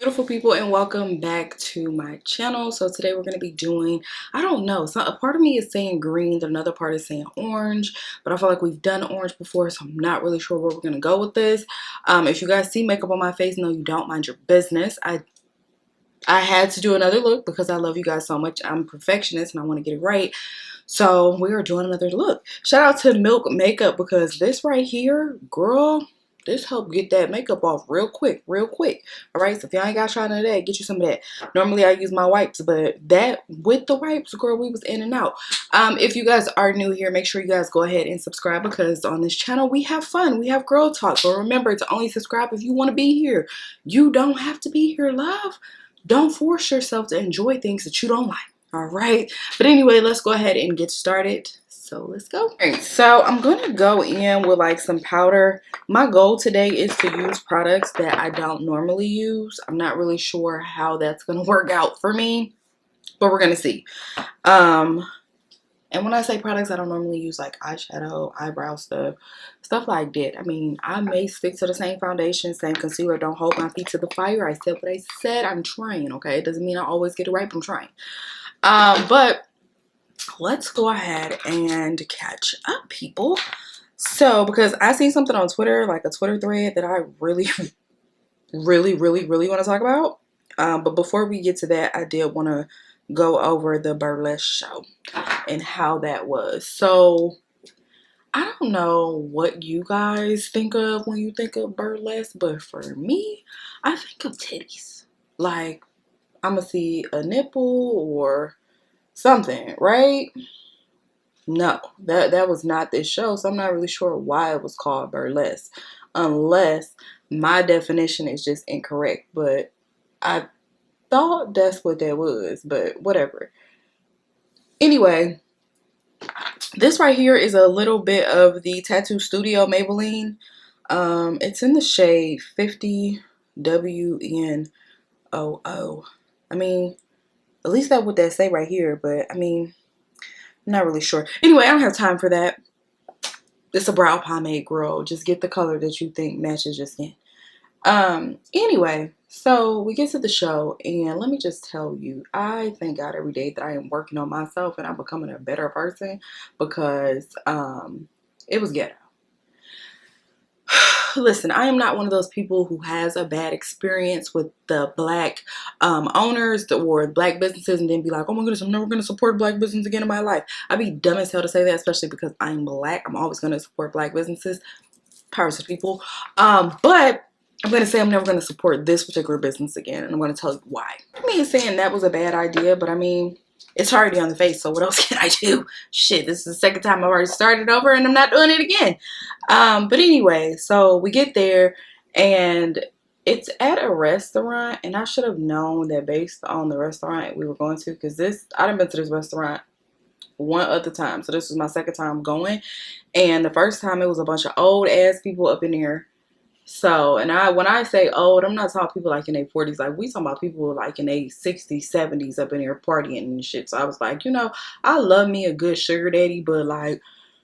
Beautiful people, and welcome back to my channel. So today we're going to be doing, I don't know, so a part of me is saying green, then another part is saying orange, but I feel like we've done orange before, so I'm not really sure where we're going to go with this. If you guys see makeup on my face, no, you don't, mind your business. I had to do another look because I love you guys so much. I'm a perfectionist and I want to get it right. So we are doing another look. Shout out to Milk Makeup because this right here, girl, this helped get that makeup off real quick, real quick. All right, so if y'all ain't got try none of that, get you some of that. Normally I use my wipes, but that with the wipes, girl, we was in and out. If you guys are new here, make sure you guys go ahead and subscribe because on this channel we have fun, we have girl talk. But remember to only subscribe if you want to be here. You don't have to be here, love. Don't force yourself to enjoy things that you don't like. All right, but anyway, let's go ahead and get started. So let's go. All right, so I'm gonna go in with like some powder. My goal today is to use products that I don't normally use. I'm not really sure how that's gonna work out for me, but we're gonna see. And when I say products I don't normally use, like eyeshadow, eyebrow stuff like that. I mean, I may stick to the same foundation, same concealer. Don't hold my feet to the fire. I said what I said. I'm trying, okay? It doesn't mean I always get it right, but I'm trying. But let's go ahead and catch up, people. So, because I seen something on Twitter, like a Twitter thread that I really, really want to talk about. But before we get to that, I did want to go over the burlesque show and how that was. So, I don't know what you guys think of when you think of burlesque, but for me, I think of titties. Like, I'm gonna see a nipple or something, right? No, that was not this show, so I'm not really sure why it was called burlesque, unless my definition is just incorrect. But I thought that's what that was, but whatever. Anyway, this right here is a little bit of the Tattoo Studio Maybelline. It's in the shade 50 WN00. I mean, at least that's what they say right here, but I mean, I'm not really sure. Anyway, I don't have time for that. It's a brow pomade, girl. Just get the color that you think matches your skin. Anyway, so we get to the show, and let me just tell you, I thank God every day that I am working on myself and I'm becoming a better person because it was ghetto. Listen, I am not one of those people who has a bad experience with the black owners or black businesses and then be like, oh my goodness, I'm never going to support black business again in my life. I'd be dumb as hell to say that, especially because I'm black. I'm always going to support black businesses. Powers to people. But I'm going to say I'm never going to support this particular business again, and I'm going to tell you why. I mean, saying that was a bad idea, but I mean, it's already on the face, so what else can I do? Shit, this is the second time I've already started over, and I'm not doing it again. But anyway, so we get there, and it's at a restaurant, and I should have known that based on the restaurant we were going to, because I done been to this restaurant one other time, so this was my second time going, and the first time it was a bunch of old ass people up in there. So, and when I say old, I'm not talking people like in their 40s. Like, we talking about people like in their 60s, 70s up in here partying and shit. So I was like, you know, I love me a good sugar daddy, but like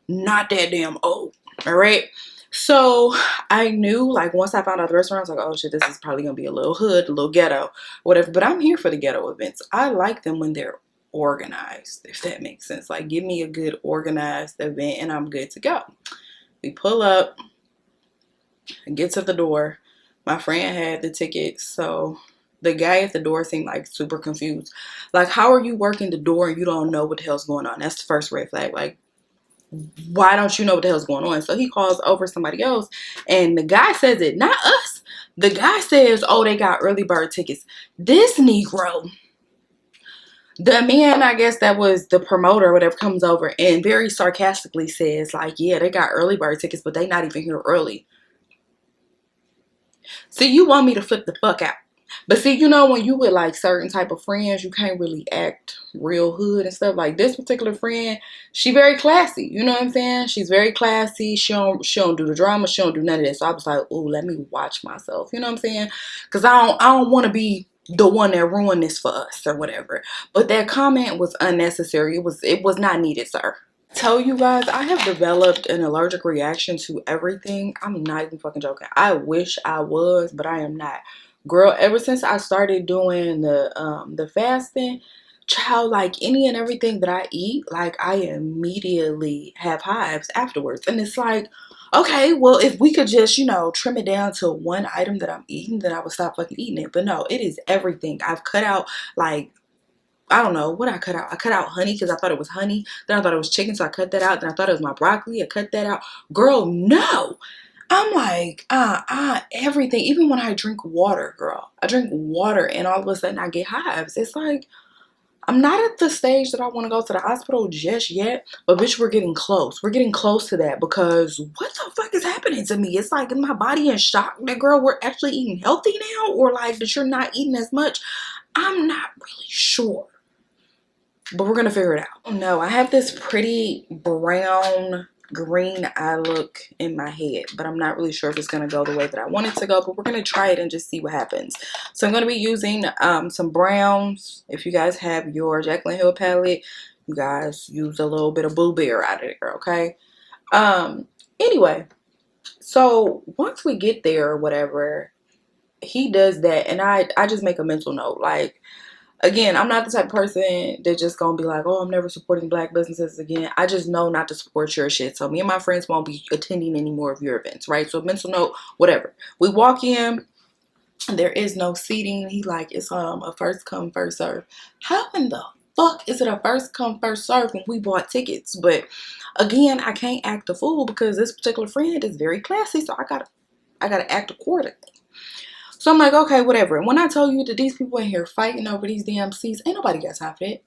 not that damn old. All right. So I knew, like, once I found out the restaurant, I was like, oh shit, this is probably gonna be a little hood, a little ghetto, whatever. But I'm here for the ghetto events. I like them when they're organized, if that makes sense. Like, give me a good organized event and I'm good to go. We pull up and get to the door. My friend had the ticket, so the guy at the door seemed like super confused. Like, how are you working the door and you don't know what the hell's going on? That's the first red flag. Like, why don't you know what the hell's going on? So he calls over somebody else, and the guy says it, not us. The guy says, oh, they got early bird tickets. This Negro, the man, I guess that was the promoter or whatever, comes over and very sarcastically says, like, yeah, they got early bird tickets, but they not even here early. See, you want me to flip the fuck out. But see, you know, when you with like certain type of friends, you can't really act real hood and stuff. Like this particular friend, she very classy. You know what I'm saying? She's very classy. She don't do the drama. She don't do none of this. So I was like, oh, let me watch myself. You know what I'm saying? Because I don't want to be the one that ruined this for us or whatever. But that comment was unnecessary. It was not needed, sir. Tell you guys, I have developed an allergic reaction to everything. I'm not even fucking joking. I wish I was, but I am not. Girl, ever since I started doing the fasting, child, like any and everything that I eat, like I immediately have hives afterwards. And it's like, okay, well, if we could just, you know, trim it down to one item that I'm eating, then I would stop fucking eating it. But no, it is everything. I've cut out, like, I don't know what I cut out. I cut out honey because I thought it was honey. Then I thought it was chicken, so I cut that out. Then I thought it was my broccoli. I cut that out. Girl, no. I'm like, everything. Even when I drink water, girl. I drink water and all of a sudden I get hives. It's like, I'm not at the stage that I want to go to the hospital just yet. But bitch, we're getting close. We're getting close to that because what the fuck is happening to me? It's like, is my body in shock that, girl, we're actually eating healthy now? Or like that you're not eating as much? I'm not really sure. But we're going to figure it out. Oh no, I have this pretty brown green eye look in my head, but I'm not really sure if it's going to go the way that I want it to go, but we're going to try it and just see what happens. So I'm going to be using some browns. If you guys have your Jaclyn Hill palette, you guys use a little bit of Blueberry out of there, okay? Anyway, so once we get there or whatever, he does that, and I just make a mental note, like, again, I'm not the type of person that just gonna be like, oh, I'm never supporting black businesses again. I just know not to support your shit. So me and my friends won't be attending any more of your events, right? So mental note, whatever. We walk in, there is no seating. He like, it's a first come, first serve. How in the fuck is it a first come, first serve when we bought tickets? But again, I can't act a fool because this particular friend is very classy, so I gotta act accordingly. So I'm like, okay, whatever. And when I tell you that these people in here fighting over these damn seats, ain't nobody got time for that.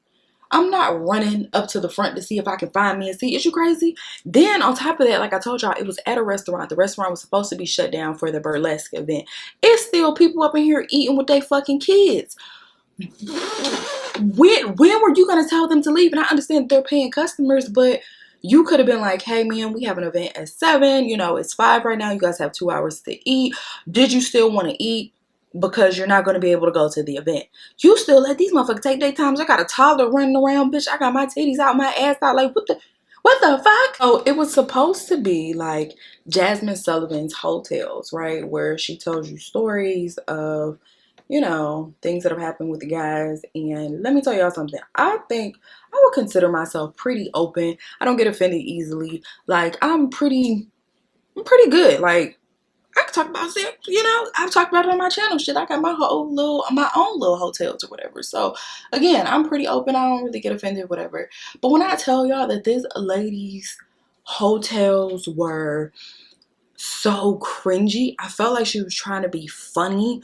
I'm not running up to the front to see if I can find me a seat. Is you crazy? Then on top of that, like I told y'all, it was at a restaurant. The restaurant was supposed to be shut down for the burlesque event. It's still people up in here eating with their fucking kids. When were you going to tell them to leave? And I understand they're paying customers, but you could have been like, hey, man, we have an event at 7. You know, it's 5 right now. You guys have 2 hours to eat. Did you still want to eat? Because you're not going to be able to go to the event. You still let these motherfuckers take their time. I got a toddler running around, bitch. I got my titties out, my ass out. Like, what the fuck? Oh, it was supposed to be like Jasmine Sullivan's Hotels, right? Where she tells you stories of, you know, things that have happened with the guys. And let me tell y'all something. I think I would consider myself pretty open. I don't get offended easily. Like, I'm pretty good. Like, I can talk about it, you know. I've talked about it on my channel. Shit, I got my own little hotels or whatever. So again, I'm pretty open. I don't really get offended, whatever. But when I tell y'all that this lady's hotels were so cringy, I felt like she was trying to be funny,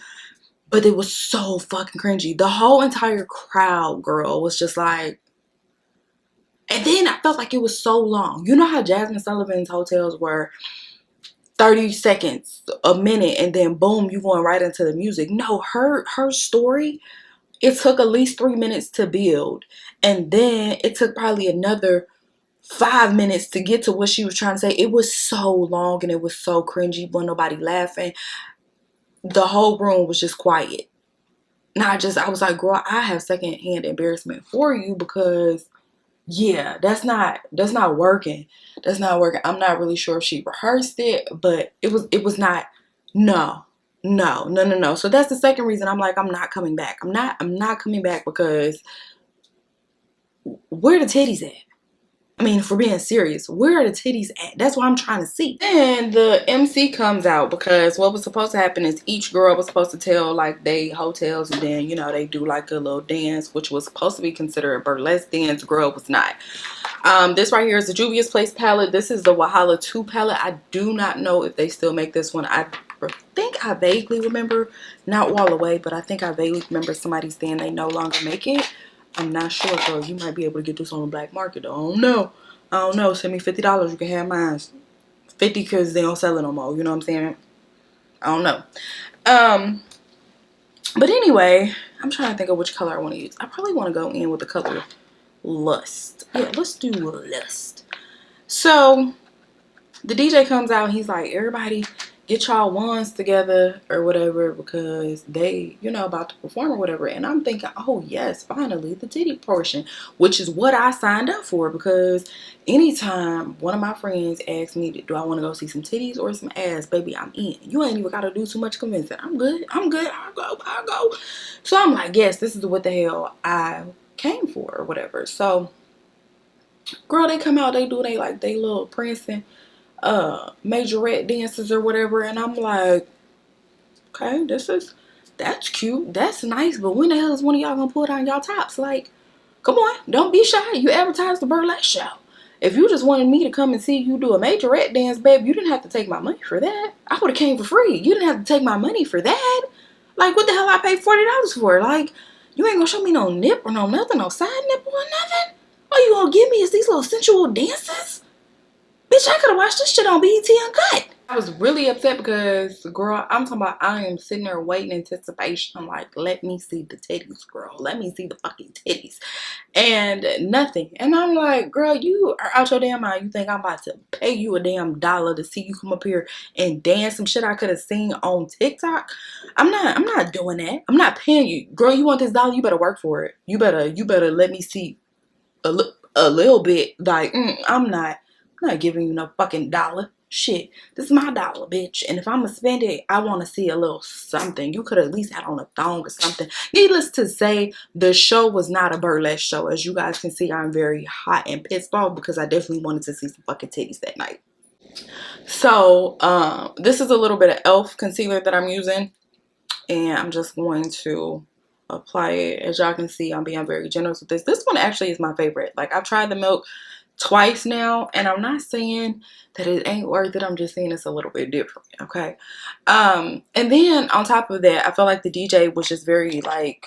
but it was so fucking cringy. The whole entire crowd, girl, was just like, and then I felt like it was so long. You know how Jasmine Sullivan's hotels were 30 seconds, a minute, and then boom, you going right into the music. No, her story, it took at least 3 minutes to build, and then it took probably another 5 minutes to get to what she was trying to say. It was so long and it was so cringy, but nobody laughing. The whole room was just quiet. And I was like, girl, I have secondhand embarrassment for you because yeah, that's not working. That's not working. I'm not really sure if she rehearsed it, but it was not. No. So that's the second reason I'm like, I'm not coming back. I'm not coming back because where the titties at? I mean, if we're being serious, where are the titties at? That's what I'm trying to see. And the MC comes out because what was supposed to happen is each girl was supposed to tell like they hotels, and then, you know, they do like a little dance, which was supposed to be considered a burlesque dance. Girl, was not. This right here is the Juvia's Place palette. This is the Wahala 2 palette. I do not know if they still make this one. I think I vaguely remember, not Wall Away, but I think I vaguely remember somebody saying they no longer make it. I'm not sure, so you might be able to get this on the black market. I don't know. Send me $50. You can have mine. 50 because they don't sell it no more. You know what I'm saying? I don't know. But anyway, I'm trying to think of which color I want to use. I probably want to go in with the color Lust. Yeah, let's do Lust. So the DJ comes out and he's like, everybody get y'all wands together or whatever because they, you know, about to perform or whatever. And I'm thinking, oh yes, finally the titty portion, which is what I signed up for, because anytime one of my friends asks me, do I want to go see some titties or some ass, baby, I'm in. You ain't even got to do too much convincing. I'm good. I'll go. So I'm like, yes, this is what the hell I came for or whatever. So girl, they come out, they do they little prancing majorette dances or whatever, and I'm like, okay, that's cute, that's nice, but when the hell is one of y'all gonna put on y'all tops? Like, come on, don't be shy. You advertise the burlesque show. If you just wanted me to come and see you do a majorette dance, babe, you didn't have to take my money for that. I would have came for free. You didn't have to take my money for that. Like, what the hell I paid $40 for? Like, you ain't gonna show me no nip or no nothing, no side nipple or nothing. All you gonna give me is these little sensual dances? Bitch, I could have watched this shit on BET Uncut. I was really upset because, girl, I'm talking about, I am sitting there waiting in anticipation. I'm like, let me see the titties, girl. Let me see the fucking titties. And nothing. And I'm like, girl, you are out your damn mind. You think I'm about to pay you a damn dollar to see you come up here and dance some shit I could have seen on TikTok? I'm not doing that. I'm not paying you. Girl, you want this dollar? You better work for it. You better let me see a little bit. Like, I'm not giving you no fucking dollar. Shit, this is my dollar, bitch. And if I'm gonna spend it, I want to see a little something. You could at least had on a thong or something. Needless to say, the show was not a burlesque show. As you guys can see, I'm very hot and pissed off because I definitely wanted to see some fucking titties that night. So, this is a little bit of e.l.f. concealer that I'm using, and I'm just going to apply it. As y'all can see, I'm being very generous with this. This one actually is my favorite. Like, I've tried the milk twice now, and I'm not saying that it ain't worth it. I'm just saying it's a little bit different, okay? And then on top of that, I felt like the DJ was just very, like,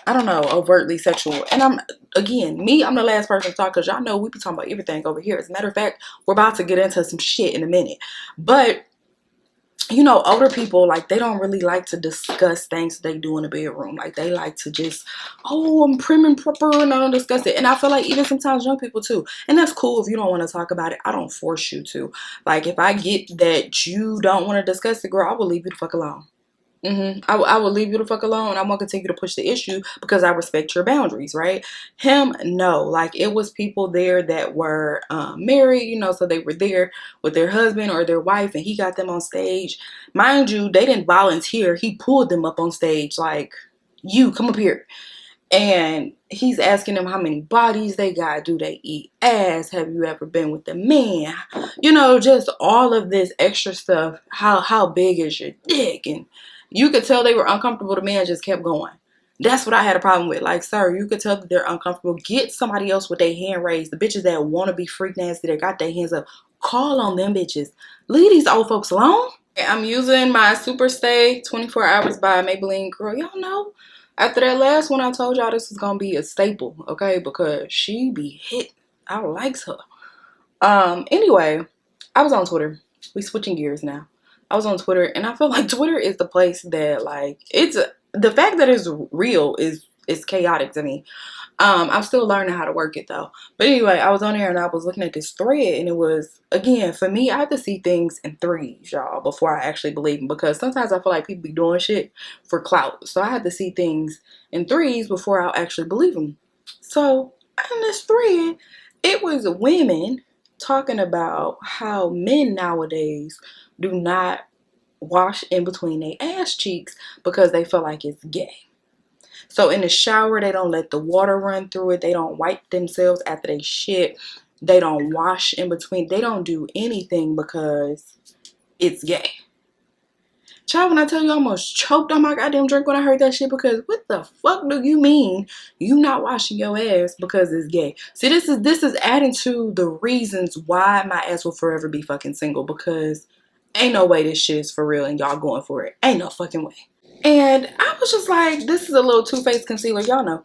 I don't know, overtly sexual. And I'm the last person to talk, because y'all know we be talking about everything over here. As a matter of fact, we're about to get into some shit in a minute. But you know, older people, like, they don't really like to discuss things they do in the bedroom. Like, they like to just, oh, I'm prim and proper and I don't discuss it. And I feel like even sometimes young people too. And that's cool if you don't want to talk about it. I don't force you to. Like, if I get that you don't want to discuss it, girl, I will leave you the fuck alone. I will leave you the fuck alone. I'm gonna continue to push the issue because I respect your boundaries, right? Him, no. Like, it was people there that were married, you know, so they were there with their husband or their wife, and he got them on stage. Mind you, they didn't volunteer. He pulled them up on stage, like, you come up here. And he's asking them how many bodies they got. Do they eat ass? Have you ever been with a man? You know, just all of this extra stuff. How big is your dick? And you could tell they were uncomfortable. The man just kept going. That's what I had a problem with. Like, sir, you could tell that they're uncomfortable. Get somebody else with their hand raised. The bitches that want to be freak nasty, that got their hands up. Call on them bitches. Leave these old folks alone. I'm using my Super Stay 24 Hours by Maybelline. Girl, y'all know, after that last one, I told y'all this is going to be a staple, okay? Because she be hit. I likes her. Anyway, I was on Twitter. We switching gears now. I was on Twitter, and I feel like Twitter is the place that, like, the fact that it's real is chaotic to me. I'm still learning how to work it though. But anyway, I was on there and I was looking at this thread, and it was, again, for me, I have to see things in threes, y'all, before I actually believe them, because sometimes I feel like people be doing shit for clout. So I had to see things in threes before I'll actually believe them. So in this thread, it was women talking about how men nowadays do not wash in between their ass cheeks because they feel like it's gay. So in the shower, they don't let the water run through it. They don't wipe themselves after they shit. They don't wash in between. They don't do anything because it's gay. Child, when I tell you, I almost choked on my goddamn drink when I heard that shit, because what the fuck do you mean you not washing your ass because it's gay? See, this is adding to the reasons why my ass will forever be fucking single, because ain't no way this shit is for real and y'all going for it. Ain't no fucking way. And I was just like, this is a little Too Faced concealer, y'all know.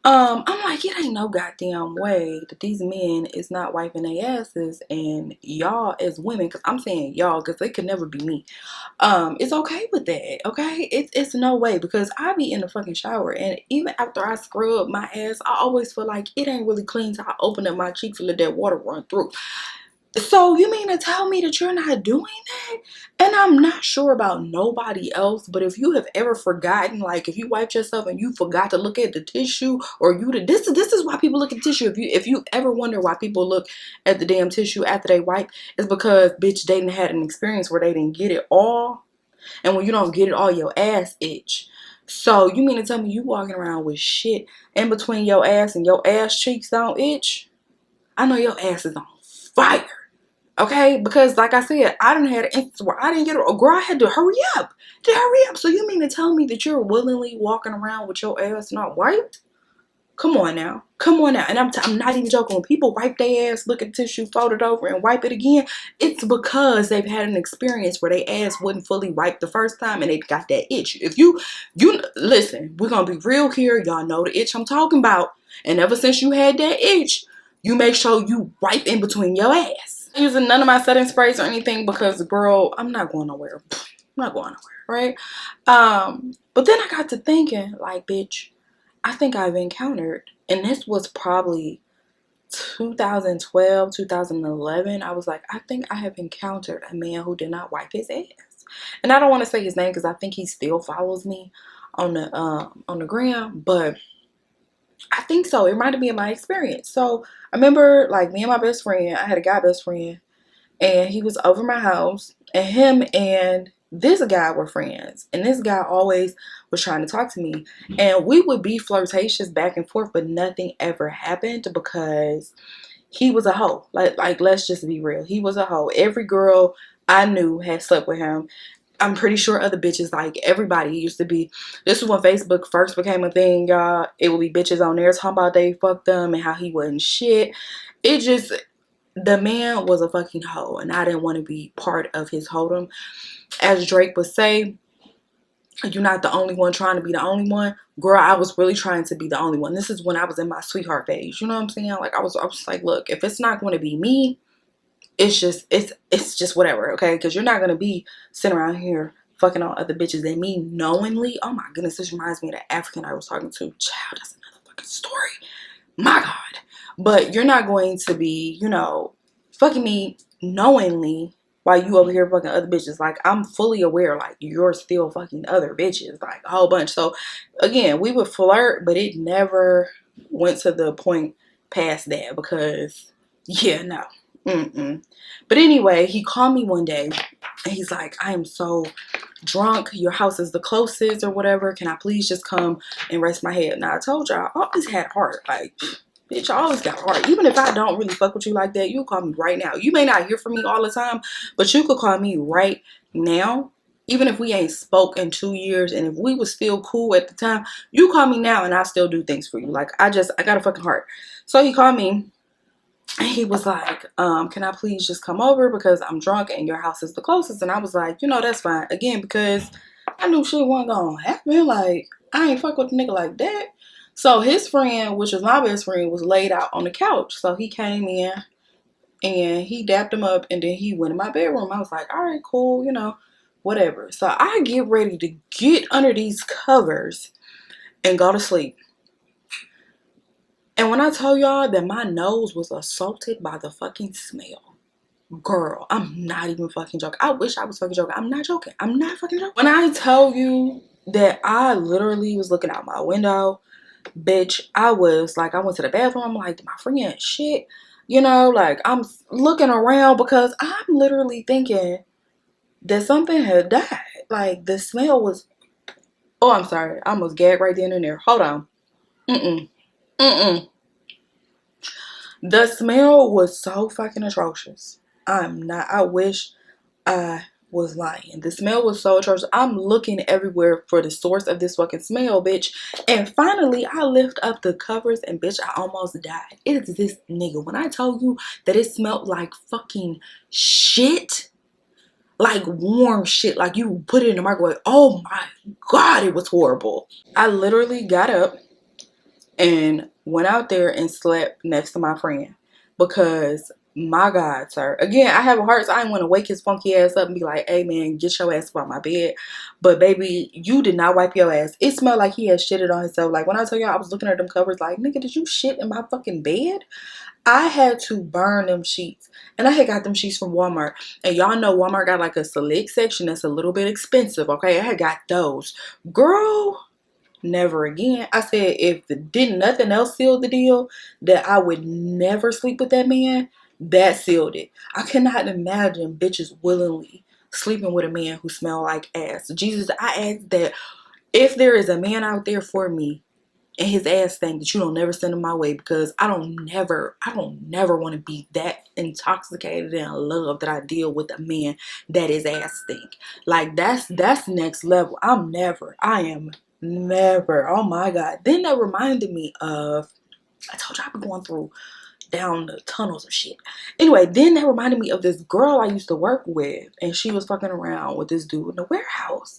I'm like, it ain't no goddamn way that these men is not wiping their asses, and y'all as women, because I'm saying y'all because it could never be me, it's okay with that, okay? It's no way, because I be in the fucking shower, and even after I scrub my ass, I always feel like it ain't really clean till I open up my cheeks and let that water run through. So you mean to tell me that you're not doing that? And I'm not sure about nobody else, but if you have ever forgotten, like if you wiped yourself and you forgot to look at the tissue, or you did this is why people look at tissue. If you ever wonder why people look at the damn tissue after they wipe, it's because bitch they didn't had an experience where they didn't get it all. And when you don't get it all, your ass itch. So you mean to tell me you walking around with shit in between your ass and your ass cheeks don't itch? I know your ass is on fire. Okay, because like I said, I didn't have an instance where I didn't get a girl. I had to hurry up. So you mean to tell me that you're willingly walking around with your ass not wiped? Come on now, and I'm not even joking. When people wipe their ass, look at tissue, fold it over, and wipe it again, it's because they've had an experience where their ass wasn't fully wiped the first time, and they got that itch. If you listen, we're gonna be real here. Y'all know the itch I'm talking about, and ever since you had that itch, you make sure you wipe in between your ass. I'm using none of my setting sprays or anything because, girl, I'm not going nowhere. I'm not going nowhere, right? But then I got to thinking, like, bitch, I think I've encountered, and this was probably 2012, 2011. I was like, I think I have encountered a man who did not wipe his ass. And I don't want to say his name because I think he still follows me on the gram, but I think so. It might have been my experience. So I remember, like, me and my best friend, I had a guy best friend, and he was over my house, and him and this guy were friends, and this guy always was trying to talk to me, and we would be flirtatious back and forth, but nothing ever happened because he was a hoe. Like let's just be real, he was a hoe. Every girl I knew had slept with him. I'm pretty sure other bitches, like everybody used to be. This was when Facebook first became a thing, y'all. It would be bitches on there talking about they fucked them and how he wasn't shit. It just, the man was a fucking hoe, and I didn't want to be part of his hoedom. As Drake would say, you're not the only one trying to be the only one. Girl, I was really trying to be the only one. This is when I was in my sweetheart phase. You know what I'm saying? Like I was like, look, if it's not going to be me, it's just whatever, okay? Because you're not going to be sitting around here fucking on other bitches and me knowingly. Oh my goodness, this reminds me of the African I was talking to. Child, that's another fucking story. My God. But you're not going to be, fucking me knowingly while you over here fucking other bitches. Like, I'm fully aware, like, you're still fucking other bitches, like, a whole bunch. So, again, we would flirt, but it never went to the point past that because, yeah, no. But anyway, he called me one day, and he's like, I am so drunk. Your house is the closest or whatever. Can I please just come and rest my head? Now, I told y'all, I always had heart. Like, bitch, I always got heart. Even if I don't really fuck with you like that, you call me right now. You may not hear from me all the time, but you could call me right now. Even if we ain't spoke in 2 years, and if we was still cool at the time, you call me now and I still do things for you. Like, I got a fucking heart. So he called me and he was like, can I please just come over because I'm drunk and your house is the closest? And I was like, that's fine. Again, because I knew shit wasn't gonna happen. Like, I ain't fuck with a nigga like that. So his friend, which was my best friend, was laid out on the couch. So he came in and he dapped him up, and then he went in my bedroom. I was like, all right, cool, whatever. So I get ready to get under these covers and go to sleep. And when I tell y'all that my nose was assaulted by the fucking smell, girl, I'm not even fucking joking. I wish I was fucking joking. I'm not joking. I'm not fucking joking. When I tell you that I literally was looking out my window, bitch, I was like, I went to the bathroom. I'm like, my friend, shit. Like, I'm looking around because I'm literally thinking that something had died. Like, the smell was, oh, I'm sorry. I almost gagged right then and there. Hold on. Mm-mm. The smell was so fucking atrocious. I wish I was lying. The smell was so atrocious. I'm looking everywhere for the source of this fucking smell, bitch. And finally, I lift up the covers and, bitch, I almost died. It is this nigga. When I told you that it smelled like fucking shit, like warm shit, like you put it in the microwave. Oh my God, it was horrible. I literally got up and went out there and slept next to my friend because My God, sir. Again, I have a heart, so I didn't want to wake his funky ass up and be like, hey, man, get your ass up on my bed. But, baby, you did not wipe your ass. It smelled like he had shitted on himself. Like, when I tell y'all, I was looking at them covers like, nigga, did you shit in my fucking bed? I had to burn them sheets. And I had got them sheets from Walmart. And y'all know Walmart got, like, a select section that's a little bit expensive, okay? I had got those. Girl, never again. I said if didn't nothing else seal the deal that I would never sleep with that man, that sealed it. I cannot imagine bitches willingly sleeping with a man who smell like ass. Jesus, I ask that if there is a man out there for me and his ass stink, that you don't never send him my way, because I don't never want to be that intoxicated and in love that I deal with a man that his ass stink. Like that's next level. I am never. Oh my God. Then that reminded me of, I told you I've been going through down the tunnels of shit. Anyway, then that reminded me of this girl I used to work with, and she was fucking around with this dude in the warehouse.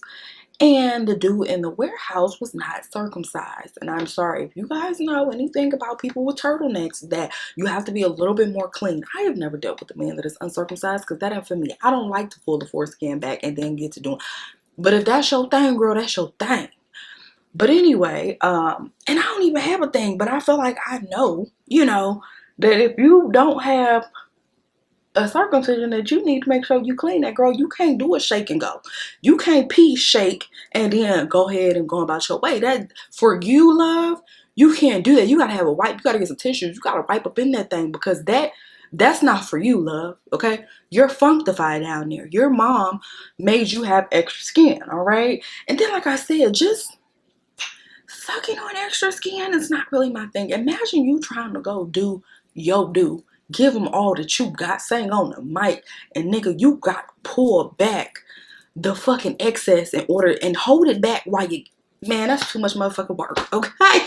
And the dude in the warehouse was not circumcised. And I'm sorry, if you guys know anything about people with turtlenecks, that you have to be a little bit more clean. I have never dealt with a man that is uncircumcised, because that ain't for me. I don't like to pull the foreskin back and then get to doing. But if that's your thing, girl, that's your thing. But anyway, and I don't even have a thing, but I feel like I know, that if you don't have a circumcision, that you need to make sure you clean that, girl. You can't do a shake and go. You can't pee, shake, and then go ahead and go about your way. That, for you, love, you can't do that. You gotta have a wipe. You gotta get some tissues. You gotta wipe up in that thing, because that's not for you, love. Okay? You're functified down there. Your mom made you have extra skin, all right? And then, like I said, just sucking on extra skin is not really my thing. Imagine you trying to go do yo do. Give them all that you got, sang on the mic, and nigga, you got to pull back the fucking excess in order and hold it back while you, man, that's too much motherfucking work, okay?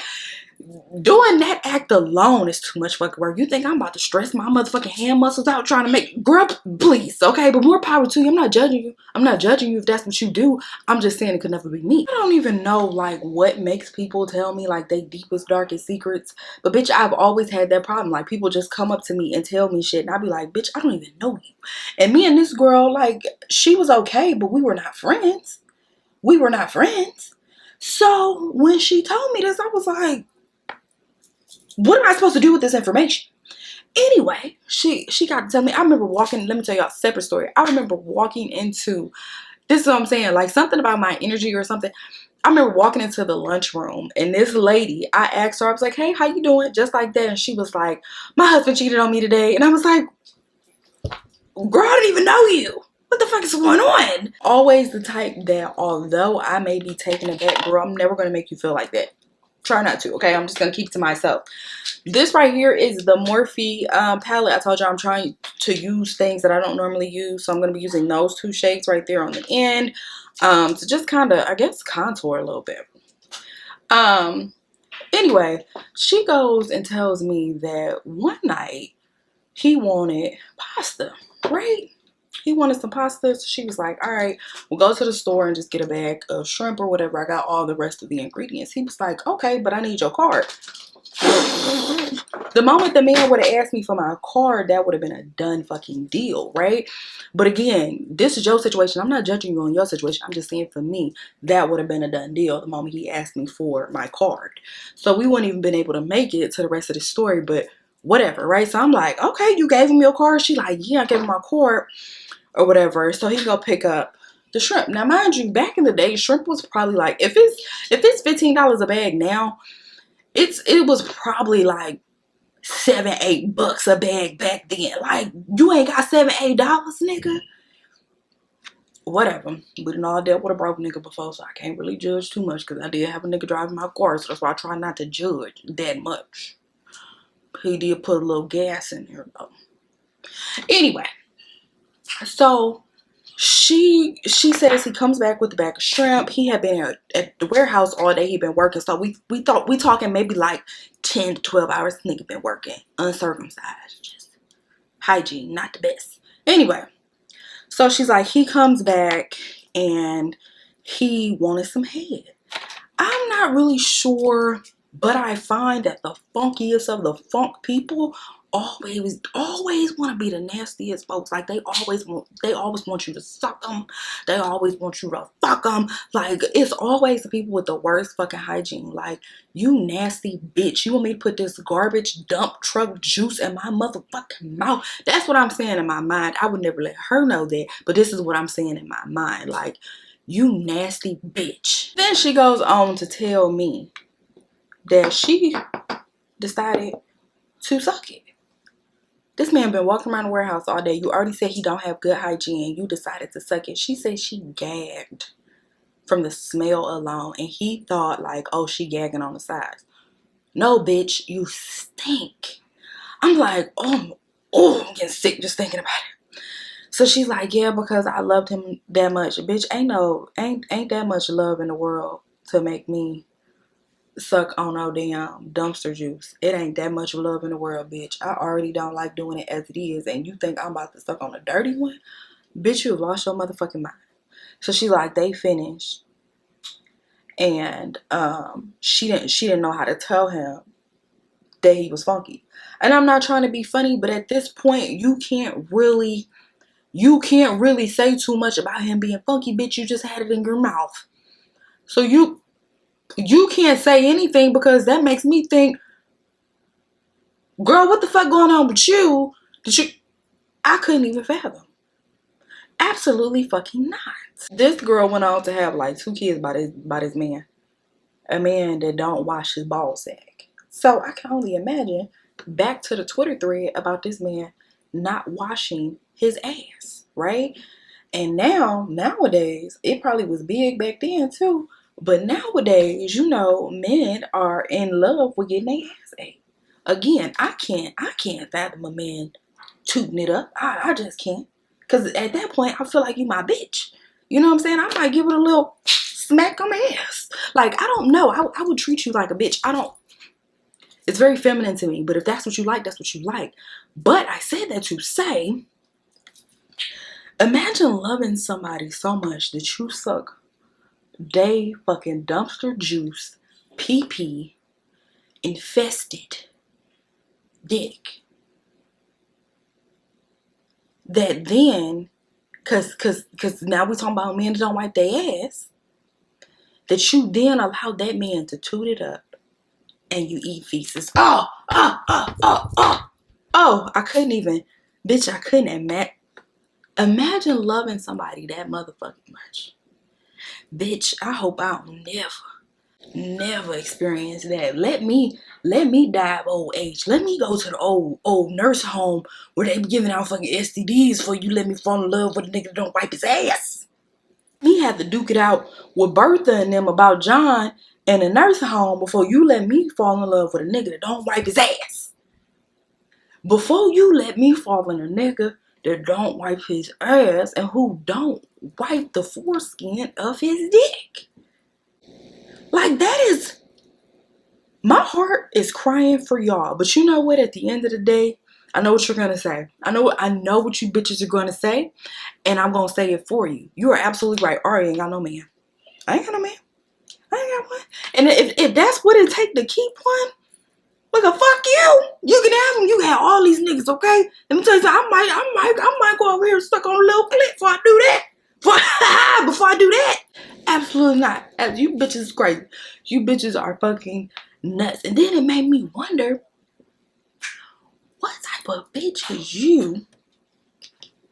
Doing that act alone is too much fucking work. You think I'm about to stress my motherfucking hand muscles out trying to make, girl, please, okay? But more power to you. I'm not judging you. I'm not judging you if that's what you do. I'm just saying it could never be me. I don't even know, like, what makes people tell me, like, they deepest, darkest secrets. But, bitch, I've always had that problem. Like, people just come up to me and tell me shit, and I'll be like, bitch, I don't even know you. And me and this girl, like, she was okay, but we were not friends. We were not friends. So, when she told me this, I was like, what am I supposed to do with this information? Anyway, she got to tell me. I remember walking, let me tell y'all a separate story. I remember walking into, this is what I'm saying, like something about my energy or something. I remember walking into the lunchroom, and this lady, I asked her, I was like, hey, how you doing? Just like that. And she was like, my husband cheated on me today. And I was like, girl, I don't even know you. What the fuck is going on? Always the type that, although I may be taken aback, girl, I'm never going to make you feel like that. Try not to, okay? I'm just going to keep it to myself. This right here is the Morphe palette. I told you I'm trying to use things that I don't normally use. So I'm going to be using those two shades right there on the end. To just kind of, I guess, contour a little bit. Anyway, she goes and tells me that one night he wanted pasta, right? He wanted some pasta. So she was like, all right, we'll go to the store and just get a bag of shrimp or whatever. I got all the rest of the ingredients. He was like, okay, but I need your card. The moment the man would have asked me for my card, that would have been a done fucking deal, right? But again, this is your situation. I'm not judging you on your situation. I'm just saying for me, that would have been a done deal the moment he asked me for my card. So we wouldn't even been able to make it to the rest of the story, but whatever, right? So I'm like, okay, you gave him your card? She like, yeah, I gave him my card or whatever. So he go pick up the shrimp. Now, mind you, back in the day, shrimp was probably like, if it's $15 a bag now, it was probably like $7-8 a bag back then. Like, you ain't got $7-8, nigga. Whatever. We done all dealt with a broke nigga before, so I can't really judge too much, because I did have a nigga driving my car, so that's why I try not to judge that much. He did put a little gas in there though. Anyway, so she says he comes back with the bag of shrimp. He had been at the warehouse all day. He been working. So we thought we talking maybe like 10 to 12 hours. Nigga been working uncircumcised. Just hygiene, not the best. Anyway, so she's like, he comes back and he wanted some head. I'm not really sure, but I find that the funkiest of the funk people always want to be the nastiest folks. Like they always want you to suck them. They always want you to fuck them. Like it's always the people with the worst fucking hygiene. Like, you nasty bitch. You want me to put this garbage dump truck juice in my motherfucking mouth? That's what I'm saying in my mind. I would never let her know that, but this is what I'm saying in my mind. Like, you nasty bitch. Then she goes on to tell me that she decided to suck it. This man been walking around the warehouse all day. You already said he don't have good hygiene. You decided to suck it. She said she gagged from the smell alone. And he thought like, oh, she gagging on the sides. No, bitch, you stink. I'm like, I'm getting sick just thinking about it. So she's like, yeah, because I loved him that much. Bitch, ain't that much love in the world to make me suck on no damn dumpster juice. It ain't that much love in the world, bitch. I already don't like doing it as it is, and you think I'm about to suck on a dirty one? Bitch, you have lost your motherfucking mind. So she like, they finished, and she didn't know how to tell him that he was funky. And I'm not trying to be funny, but at this point you can't really say too much about him being funky, bitch. You just had it in your mouth. So you can't say anything, because that makes me think, girl, what the fuck going on with you? I couldn't even fathom. Absolutely fucking not. This girl went on to have like 2 kids by this man. A man that don't wash his ball sack. So I can only imagine, back to the Twitter thread about this man not washing his ass, right? And nowadays, it probably was big back then too, but nowadays, you know, men are in love with getting their ass ate. Again, I can't fathom a man tooting it up. I just can't. Because at that point, I feel like you my bitch. You know what I'm saying? I might give it a little smack on the ass. Like, I don't know. I would treat you like a bitch. It's very feminine to me. But if that's what you like, that's what you like. But I said that to say, imagine loving somebody so much that you suck they fucking dumpster juice, pee infested dick. That then, cause now we talking about men that don't wipe their ass, that you then allow that man to toot it up and you eat feces. Oh, I couldn't even, bitch, I couldn't imagine loving somebody that motherfucking much. Bitch, I hope I don't never experience that. Let me die of old age. Let me go to the old nurse home where they be giving out fucking STDs for you. Let me fall in love with a nigga that don't wipe his ass. Me have to duke it out with Bertha and them about John in a nursing home before you let me fall in love with a nigga that don't wipe his ass. Before you let me fall in a nigga that don't wipe his ass and who don't wipe the foreskin of his dick. Like, that is, my heart is crying for y'all. But you know what? At the end of the day, I know what you're going to say. I know what you bitches are going to say. And I'm going to say it for you. You are absolutely right. Ari ain't got no man. I ain't got no man. I ain't got one. And if that's what it take to keep one, look, fuck you. You can have them. You can have all these niggas, okay? Let me tell you something. I might go over here and suck on a little clit before I do that. Before I do that. Absolutely not. You bitches is crazy. You bitches are fucking nuts. And then it made me wonder, what type of bitch is you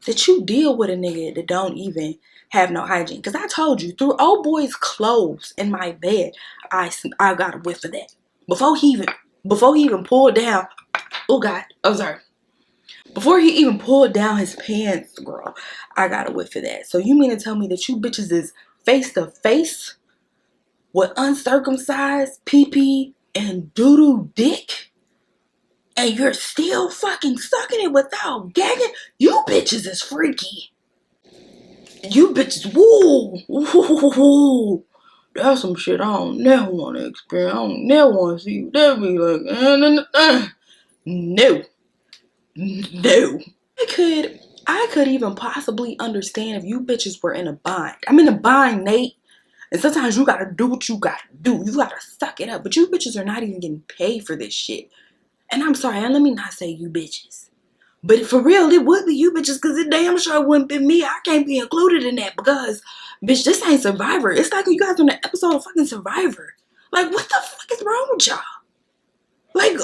that you deal with a nigga that don't even have no hygiene? Because I told you, through old boy's clothes in my bed, I got a whiff of that. Before he even pulled down, oh God, oh sorry. Before he even pulled down his pants, girl, I got a whiff of that. So you mean to tell me that you bitches is face to face with uncircumcised pee and doo-doo dick, and you're still fucking sucking it without gagging? You bitches is freaky. You bitches, woo. That's some shit I don't never want to experience. I don't never want to see you. That be like, no. I could even possibly understand if you bitches were in a bind. I'm in a bind, Nate. And sometimes you gotta do what you gotta do. You gotta suck it up. But you bitches are not even getting paid for this shit. And I'm sorry, and let me not say you bitches. But for real, it would be you bitches, because it damn sure wouldn't be me. I can't be included in that because, bitch, this ain't Survivor. It's like you guys on the episode of fucking Survivor. Like, what the fuck is wrong with y'all? Like,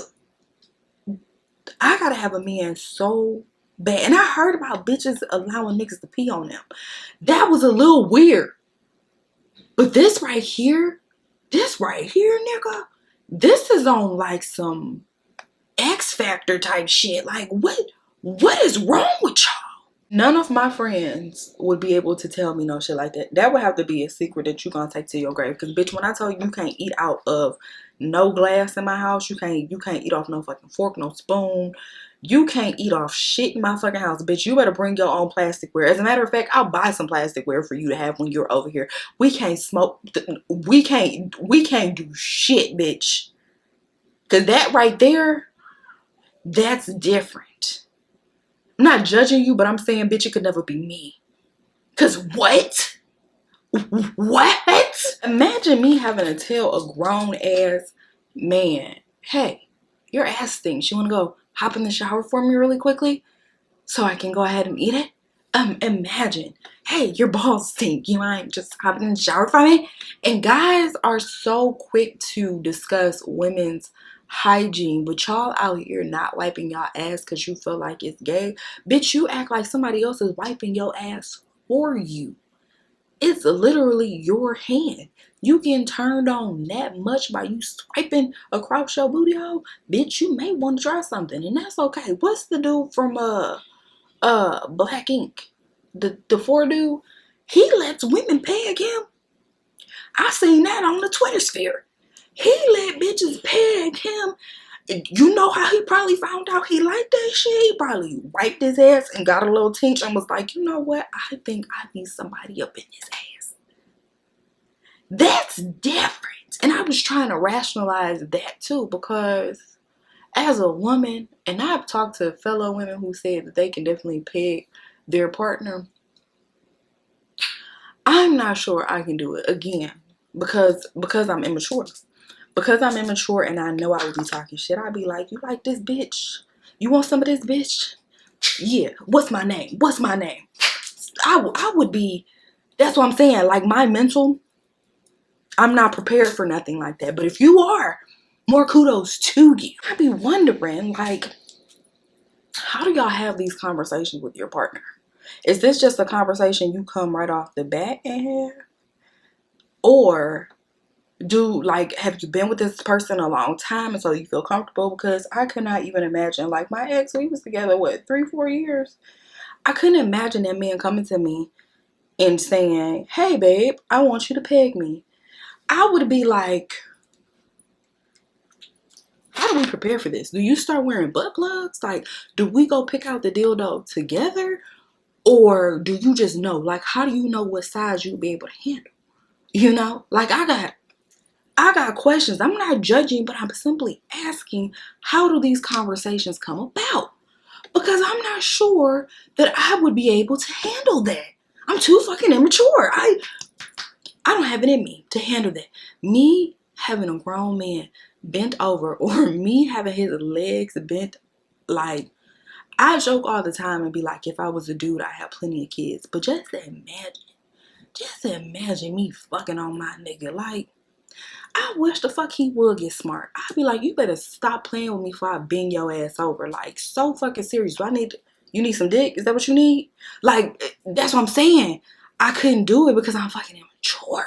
I gotta have a man so bad. And I heard about bitches allowing niggas to pee on them. That was a little weird. But this right here, nigga, this is on like some X Factor type shit. Like, what is wrong with y'all? None of my friends would be able to tell me no shit like that. That would have to be a secret that you gonna take to your grave. Because, bitch, when I tell you you can't eat out of no glass in my house, you can't eat off no fucking fork, no spoon. You can't eat off shit in my fucking house, bitch. You better bring your own plasticware. As a matter of fact, I'll buy some plasticware for you to have when you're over here. We can't smoke. We can't do shit, bitch. Because that right there, that's different. I'm not judging you, but I'm saying, bitch, it could never be me. Because what? What? Imagine me having to tell a grown-ass man, hey, your ass stinks. You want to go hop in the shower for me really quickly so I can go ahead and eat it? Imagine, hey, your balls stink. You mind just hopping in the shower for me? And guys are so quick to discuss women's hygiene, but y'all out here not wiping y'all ass because you feel like it's gay. Bitch, you act like somebody else is wiping your ass for you. It's literally your hand. You getting turned on that much by you swiping across your booty hole? Bitch, you may want to try something, and that's okay. What's the dude from Black Ink? The 4 dude? He lets women peg him. I seen that on the Twitter sphere. He let bitches peg him. You know how he probably found out he liked that shit? He probably wiped his ass and got a little tinge and was like, you know what? I think I need somebody up in his ass. That's different. And I was trying to rationalize that too, because as a woman, and I've talked to fellow women who said that they can definitely peg their partner. I'm not sure I can do it again because I'm immature. Because I'm immature and I know I would be talking shit, I'd be like, you like this bitch? You want some of this bitch? Yeah. What's my name? What's my name? I would be, that's what I'm saying. Like my mental, I'm not prepared for nothing like that. But if you are, more kudos to you. I'd be wondering, like, how do y'all have these conversations with your partner? Is this just a conversation you come right off the bat and have? Or have you been with this person a long time and so you feel comfortable? Because I could not even imagine, like my ex, we was together, what, 3-4 years? I couldn't imagine that man coming to me and saying, hey babe, I want you to peg me. I would be like, how do we prepare for this? Do you start wearing butt plugs? Like, do we go pick out the dildo together? Or do you just know? Like, how do you know what size you'll be able to handle? You know? Like, I got questions. I'm not judging, but I'm simply asking, how do these conversations come about? Because I'm not sure that I would be able to handle that. I'm too fucking immature. I don't have it in me to handle that. Me having a grown man bent over, or me having his legs bent, like, I joke all the time and be like, if I was a dude, I have plenty of kids. But just imagine me fucking on my nigga. Like, I wish the fuck he would get smart. I'd be like, you better stop playing with me before I bend your ass over. Like, so fucking serious. You need some dick? Is that what you need? Like, that's what I'm saying. I couldn't do it because I'm fucking immature.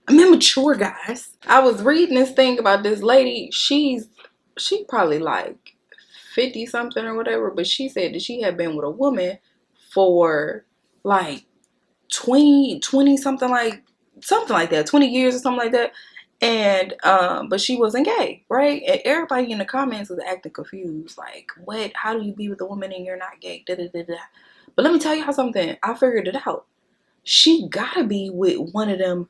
I'm immature, guys. I was reading this thing about this lady. She probably like 50 something or whatever, but she said that she had been with a woman for like 20 something like that, 20 years or something like that. And but she wasn't gay, right? And everybody in the comments was acting confused, like, what? How do you be with a woman and you're not gay? Da, da, da, da. But let me tell y'all something. I figured it out. She gotta be with one of them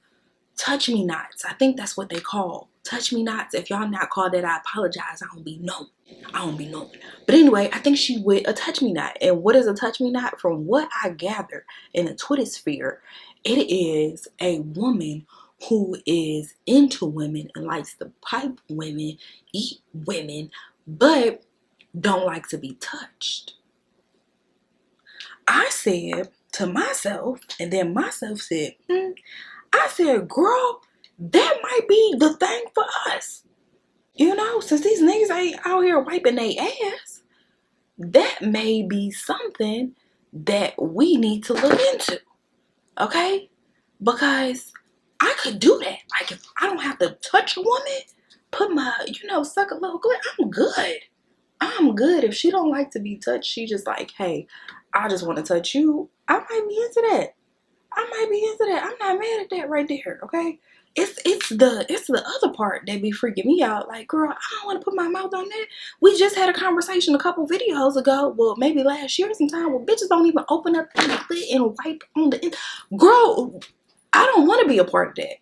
touch me nots. I think that's what they call touch me nots. If y'all not called that, I apologize. I don't be knowing. But anyway, I think she with a touch me knot. And what is a touch me knot? From what I gather in the Twitter sphere, it is a woman who is into women and likes to pipe women, eat women, but don't like to be touched. I said to myself, and then myself said, I said, girl, that might be the thing for us. You know, since these niggas ain't out here wiping their ass, that may be something that we need to look into. Okay? Because I could do that. Like, if I don't have to touch a woman, put my, suck a little good, I'm good. I'm good. If she don't like to be touched, she just like, hey, I just want to touch you. I might be into that. I'm not mad at that right there, okay? It's the other part that be freaking me out. Like, girl, I don't want to put my mouth on that. We just had a conversation a couple videos ago, well, maybe last year sometime, where bitches don't even open up the clit and wipe on the girl. I don't want to be a part of that.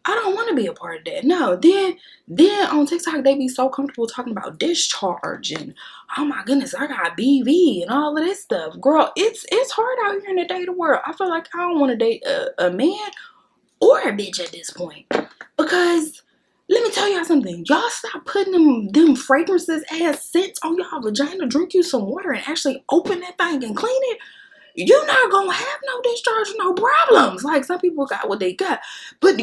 I don't want to be a part of that. No, then on TikTok they be so comfortable talking about discharge and oh my goodness, I got BV and all of this stuff. Girl, it's hard out here in the dating world. I feel like I don't want to date a man or a bitch at this point. Because let me tell y'all something. Y'all stop putting them fragrances ass scents on y'all vagina, drink you some water and actually open that thing and clean it. You're not gonna have no discharge, no problems. Like, some people got what they got. But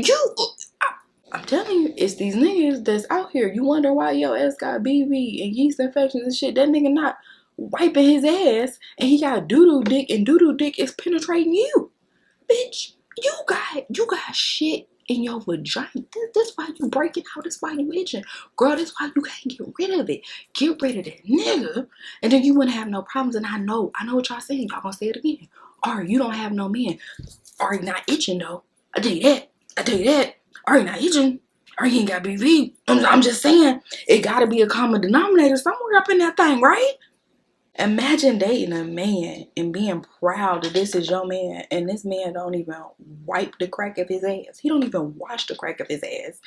I'm telling you, it's these niggas that's out here. You wonder why your ass got BV and yeast infections and shit. That nigga not wiping his ass and he got doo-doo dick and doo-doo dick is penetrating you. Bitch, you got shit in your vagina. That's why you breaking out. That's why you itching. Girl, that's why you can't get rid of it. Get rid of that nigga. And then you wouldn't have no problems. And I know what y'all saying. Y'all gonna say it again. Or you don't have no man. Or you not itching though. I tell you that. Or you not itching. Or you ain't got BV. I'm just saying, it gotta be a common denominator somewhere up in that thing, right? Imagine dating a man and being proud that this is your man and this man don't even wipe the crack of his ass. He don't even wash the crack of his ass.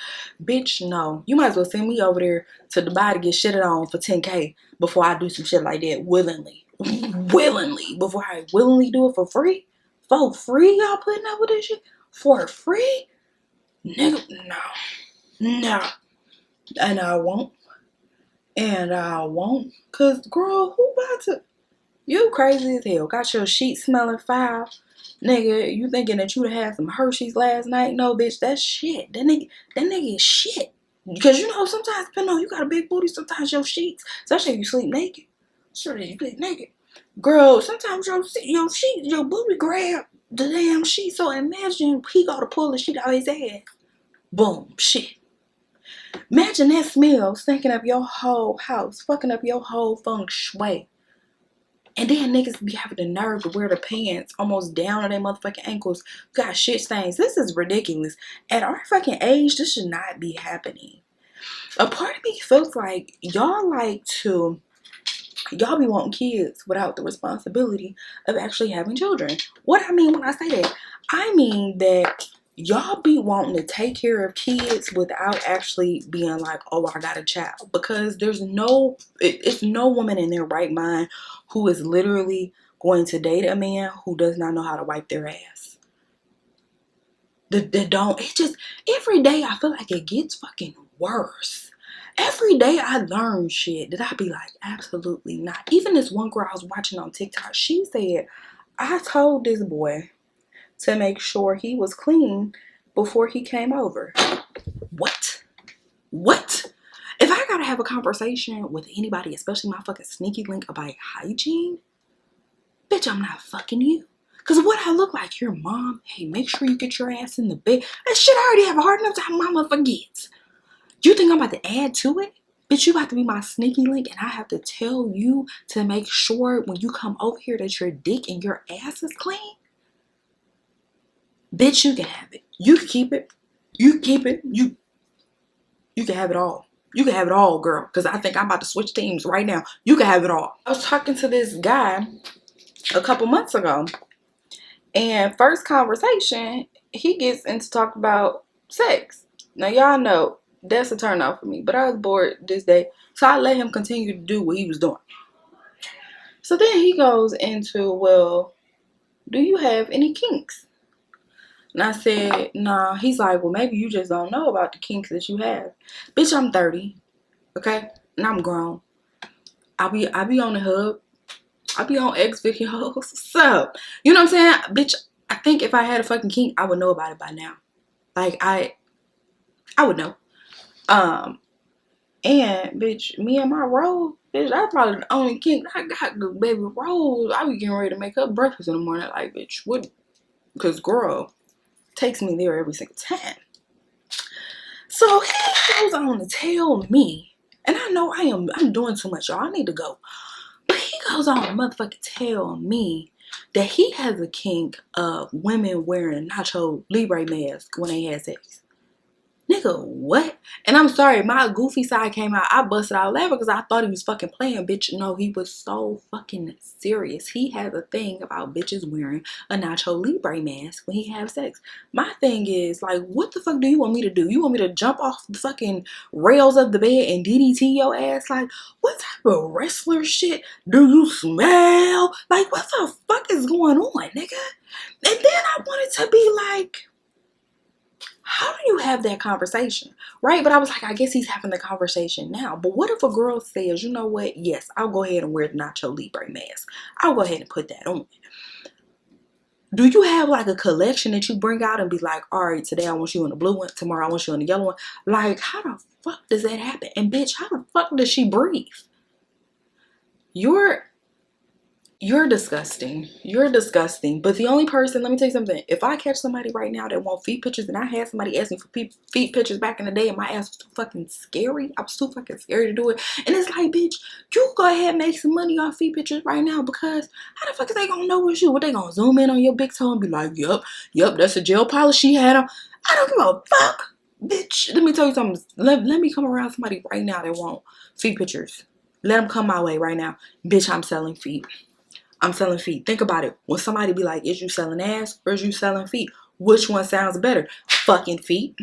Bitch, no. You might as well send me over there to Dubai to get shitted on for 10K before I do some shit like that willingly. Before I willingly do it for free. For free, y'all putting up with this shit? For free? Nigga, no. And I won't. Cause girl, who about to? You crazy as hell. Got your sheet smelling foul. Nigga, you thinking that you had some Hershey's last night? No, bitch, that's shit. That nigga is shit. Because sometimes depending on you got a big booty, sometimes your sheets, especially if you sleep naked. Sure that you sleep naked. Girl, sometimes your booty grab the damn sheet. So imagine he go to pull the sheet out of his ass. Boom, shit. Imagine that smell stinking up your whole house, fucking up your whole feng shui. And then niggas be having the nerve to wear the pants almost down to their motherfucking ankles. Got shit stains. This is ridiculous. At our fucking age, this should not be happening. A part of me feels like y'all be wanting kids without the responsibility of actually having children. What I mean when I say that, I mean that y'all be wanting to take care of kids without actually being like, oh, I got a child. Because it's no woman in their right mind who is literally going to date a man who does not know how to wipe their ass. Every day I feel like it gets fucking worse. Every day I learn shit that I be like, absolutely not. Even this one girl I was watching on TikTok, she said, I told this boy to make sure he was clean before he came over. What? If I gotta have a conversation with anybody, especially my fucking sneaky link about hygiene, bitch, I'm not fucking you. Cause what I look like, your mom, hey, make sure you get your ass in the bed. That shit I already have a hard enough time mama forgets. You think I'm about to add to it? Bitch, you about to be my sneaky link and I have to tell you to make sure when you come over here that your dick and your ass is clean? Bitch, you can have it. You can keep it. You can keep it. You can have it all. You can have it all, girl. Because I think I'm about to switch teams right now. You can have it all. I was talking to this guy a couple months ago. And first conversation, he gets into talk about sex. Now, y'all know that's a turn off for me. But I was bored this day. So I let him continue to do what he was doing. So then he goes into, well, do you have any kinks? And I said, nah. He's like, well, maybe you just don't know about the kinks that you have. Bitch, I'm 30, okay? And I'm grown. I be on the hub. I be on X videos. What's up? You know what I'm saying? Bitch, I think if I had a fucking kink, I would know about it by now. Like I would know. And bitch, me and my roll, bitch, that's probably the only kink I got. The baby rolls. I be getting ready to make up breakfast in the morning. Like, bitch, what? Because girl takes me there every single time. So he goes on to tell me, and I know I'm doing too much, y'all. I need to go. But he goes on to motherfucking tell me that he has a kink of women wearing a Nacho Libre mask when they had sex. Nigga, what? And I'm sorry, my goofy side came out. I busted out laughing because I thought he was fucking playing, bitch. No, he was so fucking serious. He has a thing about bitches wearing a Nacho Libre mask when he have sex. My thing is, like, what the fuck do you want me to do? You want me to jump off the fucking rails of the bed and DDT your ass? Like, what type of wrestler shit do you smell? Like, what the fuck is going on, nigga? And then I wanted to be like, how do you have that conversation, right? But I was like, I guess he's having the conversation now. But what if a girl says, you know what? Yes, I'll go ahead and wear the Nacho Libre mask. I'll go ahead and put that on. Do you have like a collection that you bring out and be like, all right, today I want you in the blue one. Tomorrow I want you in the yellow one. Like, how the fuck does that happen? And bitch, how the fuck does she breathe? You're disgusting. You're disgusting. But the only person, let me tell you something. If I catch somebody right now that want feet pictures, and I had somebody ask me for feet pictures back in the day, and my ass was too fucking scary. I was too fucking scary to do it. And it's like, bitch, you go ahead and make some money off feet pictures right now, because how the fuck is they gonna know it's you? What, they gonna zoom in on your big toe and be like, yup, that's a gel polish she had on? I don't give a fuck. Bitch, let me tell you something. Let me come around somebody right now that want feet pictures. Let them come my way right now. Bitch, I'm selling feet. I'm selling feet. Think about it. When somebody be like, is you selling ass or is you selling feet? Which one sounds better? Fucking feet.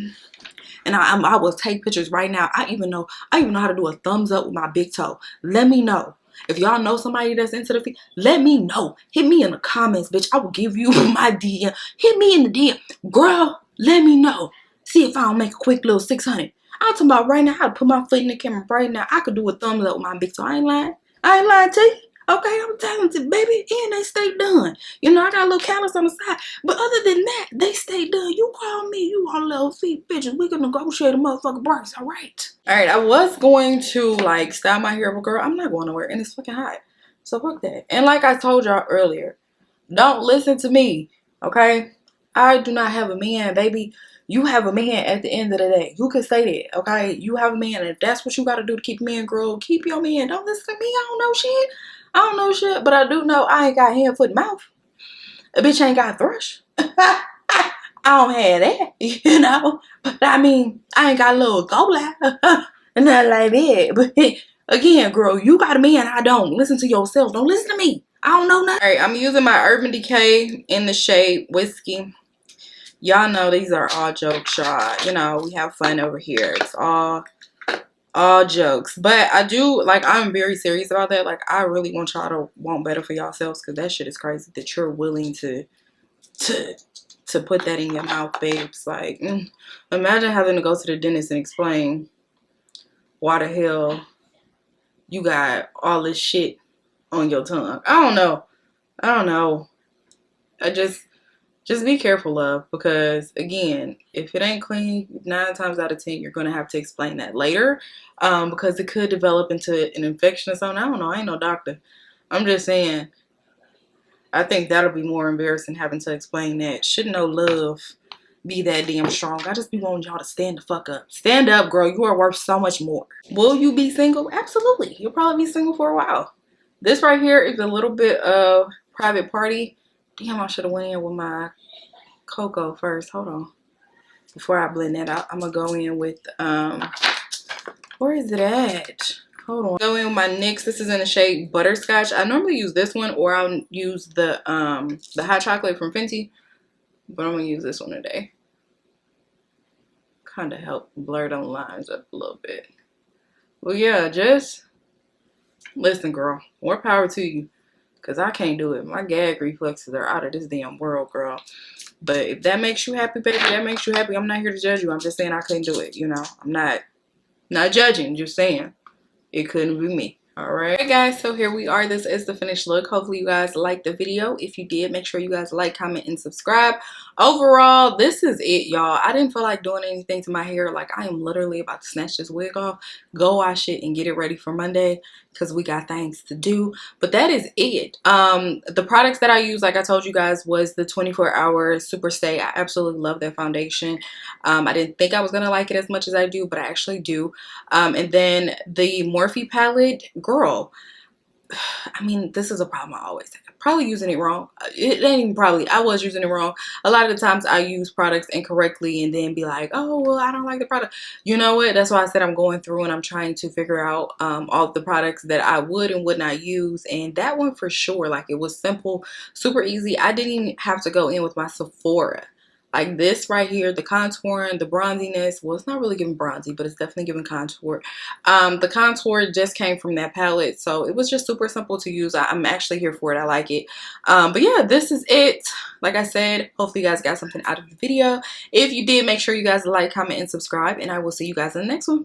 And I will take pictures right now. I even know how to do a thumbs up with my big toe. Let me know. If y'all know somebody that's into the feet, let me know. Hit me in the comments, bitch. I will give you my DM. Hit me in the DM. Girl, let me know. See if I don't make a quick little 600. I'm talking about right now. I put my foot in the camera right now. I could do a thumbs up with my big toe. I ain't lying. I ain't lying to you. Okay, I'm talented, baby, and they stay done. You know, I got a little callus on the side. But other than that, they stay done. You call me, you want a little feet pictures. We can negotiate a motherfucking price, all right? All right, I was going to, like, style my hair, but girl, I'm not going nowhere, and it's fucking hot. So fuck that. And like I told y'all earlier, don't listen to me, okay? I do not have a man, baby. You have a man at the end of the day. You can say that, okay? You have a man, and if that's what you got to do to keep a man, girl, keep your man. Don't listen to me. I don't know shit. I don't know shit, but I do know I ain't got hand, foot, mouth. A bitch ain't got thrush. I don't have that, you know. But I mean, I ain't got a little gola. Nothing like that. But again, girl, you got a man, I don't. Listen to yourself. Don't listen to me. I don't know nothing. Alright, I'm using my Urban Decay in the shade Whiskey. Y'all know these are all jokes, y'all. You know, we have fun over here. It's all jokes. But I do, like, I'm very serious about that. Like, I really want y'all to want better for yourselves, because that shit is crazy that you're willing to put that in your mouth, babes. Like, imagine having to go to the dentist and explain why the hell you got all this shit on your tongue. I don't know. I just be careful, love, because again, if it ain't clean, 9 times out of 10, you're gonna have to explain that later, because it could develop into an infection or something. I don't know. I ain't no doctor. I'm just saying, I think that'll be more embarrassing, having to explain that. Should no love be that damn strong? I just be wanting y'all to stand the fuck up. Stand up, girl. You are worth so much more. Will you be single? Absolutely. You'll probably be single for a while. This right here is a little bit of Private Party. Damn, I should have went in with my cocoa first. Hold on. Before I blend that out, I'm going to go in with, where is it at? Hold on. Go in with my NYX. This is in the shade Butterscotch. I normally use this one, or I'll use the hot chocolate from Fenty. But I'm going to use this one today. Kind of help blur those lines up a little bit. Well, yeah, just listen, girl. More power to you. Because I can't do it. My gag reflexes are out of this damn world, girl. But if that makes you happy, baby, that makes you happy. I'm not here to judge you. I'm just saying I couldn't do it, you know. I'm not judging. Just saying it couldn't be me. Alright guys, so here we are. This is the finished look. Hopefully you guys liked the video. If you did, make sure you guys like, comment, and subscribe. Overall, this is it, y'all. I didn't feel like doing anything to my hair. Like, I am literally about to snatch this wig off, go wash it, and get it ready for Monday because we got things to do. But that is it. The products that I use, like I told you guys, was the 24-hour Super Stay. I absolutely love that foundation. I didn't think I was gonna like it as much as I do, but I actually do. And then the Morphe palette, girl, I mean, this is a problem I always have. Probably using it wrong. It ain't even probably. I was using it wrong. A lot of the times I use products incorrectly and then be like, oh, well, I don't like the product. You know what? That's why I said I'm going through and I'm trying to figure out all the products that I would and would not use. And that one for sure, like, it was simple, super easy. I didn't even have to go in with my Sephora. Like this right here, the contouring, the bronziness. Well, it's not really giving bronzy, but it's definitely giving contour. The contour just came from that palette, so it was just super simple to use. I'm actually here for it. I like it. But yeah, this is it. Like I said, hopefully you guys got something out of the video. If you did, make sure you guys like, comment, and subscribe, and I will see you guys in the next one.